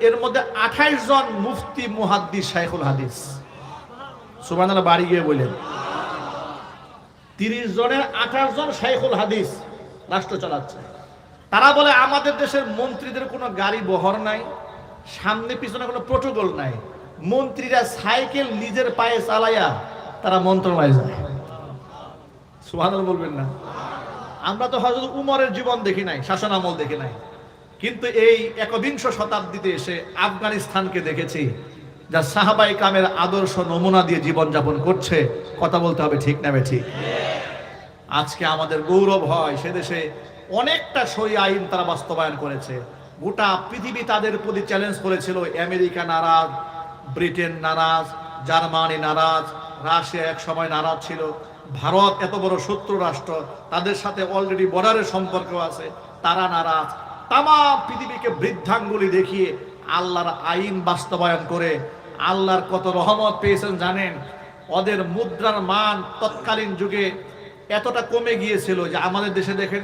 এর মধ্যে 28 জন মুফতি মুহাদ্দিস শাইখুল হাদিস। সুবহানাল্লাহ, বাড়ি গিয়ে বলেন 30 জনের 28 জন শাইখুল হাদিস রাষ্ট্র চালাচ্ছে। তারা বলে আমাদের দেশের মন্ত্রীদের কোনো গাড়ি বহর নাই, সামনে পিছনে কোনো প্রোটোকল নাই, মন্ত্রীরা সাইকেল নিজের পায়ে চালাইয়া তারা মন্ত্রণালয়ে যায়। সুবহানাল্লাহ বলবেন না? আমরা তো হযরত উমরের জীবন দেখি নাই, শাসন আমল দেখি নাই, কিন্তু এই 21 শতাব্দীতে এসে আফগানিস্তানকে দেখেছি, যা সাহাবায়ে কামের আদর্শ নমুনা দিয়ে জীবন যাপন করছে। কথা বলতে হবে, ঠিক না ঠিক? আজকে আমাদের গৌরব হয় সে দেশে অনেকটা শরীয়ত আইন তারা বাস্তবায়ন করেছে। গোটা পৃথিবী তাদের প্রতি চ্যালেঞ্জ করেছিল। আমেরিকা নারাজ, ব্রিটেন নারাজ, জার্মানি নারাজ, রাশিয়া এক সময় নারাজ ছিল, ভারত এত বড় শত্রু রাষ্ট্র, তাদের সাথে অলরেডি বর্ডারের সম্পর্ক আছে, তারা নারাজ। তাম পৃথিবীকে বৃদ্ধাঙ্গুলি দেখিয়ে আল্লাহর আইন বাস্তবায়ন করে আল্লাহর কত রহমত পেয়েছেন জানেন? ওদের মুদ্রার মান তৎকালীন যুগে এতটা কমে গিয়েছিল যে আমাদের দেশে দেখেন না